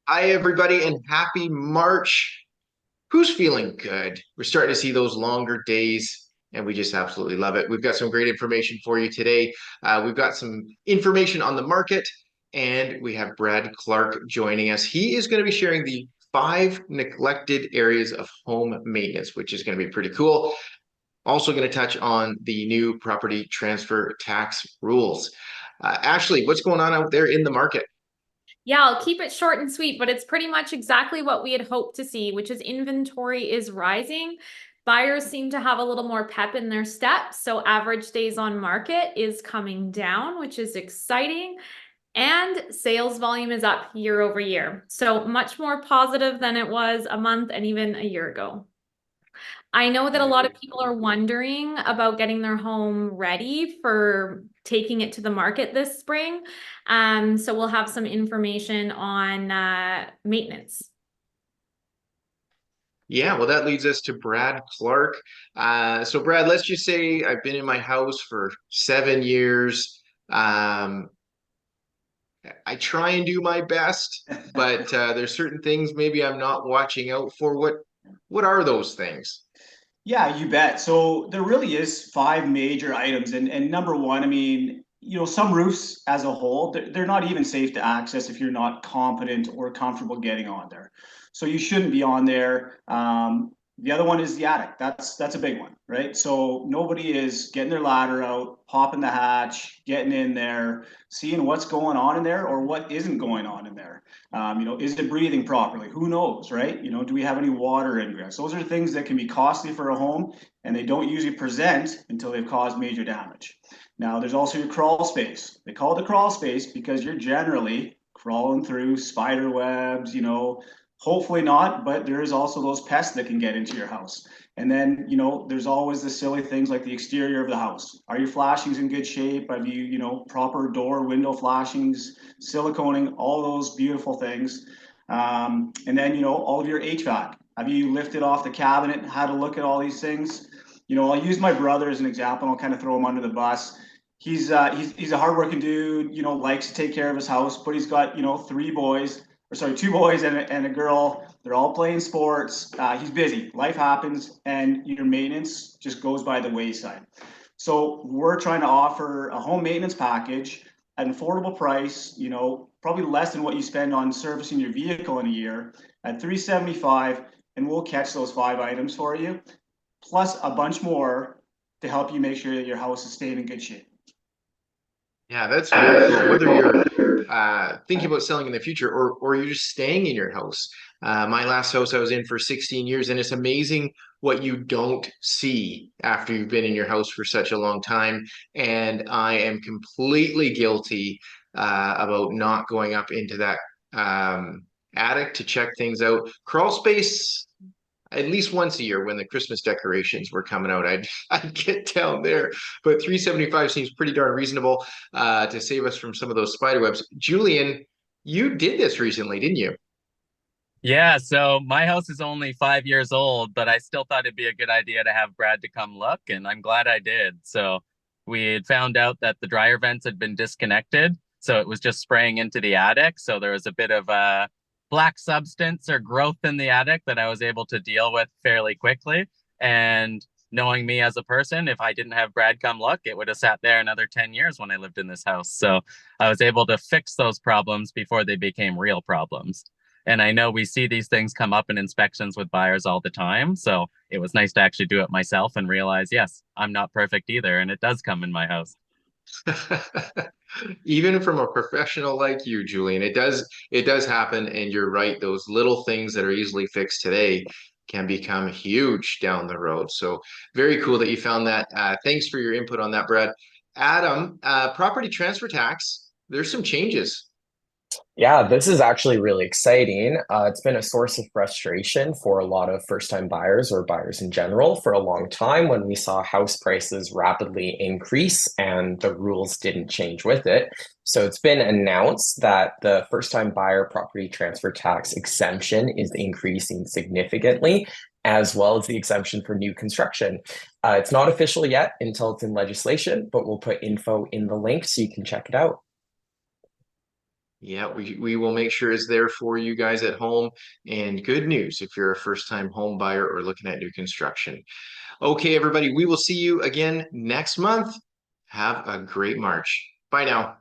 Hi, everybody, and happy March. Who's feeling good? We're starting to see those longer days, and we just absolutely love it. We've got some great information for you today. We've got some information on the market, and we have Brad Clark joining us. He is going to be sharing the 5 neglected areas of home maintenance, which is going to be pretty cool. Also, going to touch on the new property transfer tax rules. Ashley, what's going on out there in the market? Yeah, I'll keep it short and sweet, but it's pretty much exactly what we had hoped to see, which is inventory is rising. Buyers seem to have a little more pep in their steps. So average days on market is coming down, which is exciting. And sales volume is up year over year. So much more positive than it was a month and even a year ago. I know that a lot of people are wondering about getting their home ready for taking it to the market this spring. So we'll have some information on maintenance. Yeah, well, that leads us to Brad Clark. So, Brad, let's just say I've been in my house for 7 years. Um, I try and do my best, but there's certain things maybe I'm not watching out for. What are those things? Yeah, you bet. So there really is five major items, and number one, I mean, some roofs as a whole, they're not even safe to access if you're not confident or comfortable getting on there. So you shouldn't be on there. The other one is the attic. That's a big one, right? So nobody is getting their ladder out, popping the hatch, getting in there, seeing what's going on in there or what isn't going on in there. Is it breathing properly? Who knows, right? Do we have any water ingress? Those are things that can be costly for a home, and they don't usually present until they've caused major damage. Now, there's also your crawl space. They call it the crawl space because you're generally crawling through spider webs, hopefully not, but there is also those pests that can get into your house. And then, there's always the silly things like the exterior of the house. Are your flashings in good shape? Have you, proper door, window flashings, siliconing, all those beautiful things. And then, all of your HVAC. Have you lifted off the cabinet, had a look at all these things? I'll use my brother as an example. I'll kind of throw him under the bus. He's a hardworking dude, likes to take care of his house, but he's got, three boys, or sorry, two boys and a girl. They're all playing sports. He's busy. Life happens, and your maintenance just goes by the wayside. So we're trying to offer a home maintenance package at an affordable price. Probably less than what you spend on servicing your vehicle in a year at $375, and we'll catch those five items for you, plus a bunch more to help you make sure that your house is staying in good shape. Yeah, that's very cool. Whether you're thinking about selling in the future or you're just staying in your house. My last house I was in for 16 years, and it's amazing what you don't see after you've been in your house for such a long time. And I am completely guilty about not going up into that attic to check things out. Crawl space, at least once a year when the Christmas decorations were coming out, I'd get down there. But 375 seems pretty darn reasonable to save us from some of those spider webs. Julien, you did this recently, didn't you? Yeah, so my house is only 5 years old, but I still thought it'd be a good idea to have Brad to come look, and I'm glad I did. So we had found out that the dryer vents had been disconnected, so it was just spraying into the attic. So there was a bit of a black substance or growth in the attic that I was able to deal with fairly quickly. And knowing me as a person, if I didn't have Brad come look, it would have sat there another 10 years when I lived in this house. So I was able to fix those problems before they became real problems. And I know we see these things come up in inspections with buyers all the time. So it was nice to actually do it myself and realize, yes, I'm not perfect either. And it does come in my house. Even from a professional like you, Julien, it does happen, and you're right. Those little things that are easily fixed today can become huge down the road. So very cool that you found that. Thanks for your input on that, Brad. Adam, property transfer tax. There's some changes. Yeah, this is actually really exciting. It's been a source of frustration for a lot of first-time buyers or buyers in general for a long time when we saw house prices rapidly increase and the rules didn't change with it. So it's been announced that the first-time buyer property transfer tax exemption is increasing significantly, as well as the exemption for new construction. It's not official yet until it's in legislation, but we'll put info in the link so you can check it out. Yeah, we will make sure it's there for you guys at home. And good news if you're a first-time home buyer or looking at new construction. Okay, everybody, we will see you again next month. Have a great March. Bye now.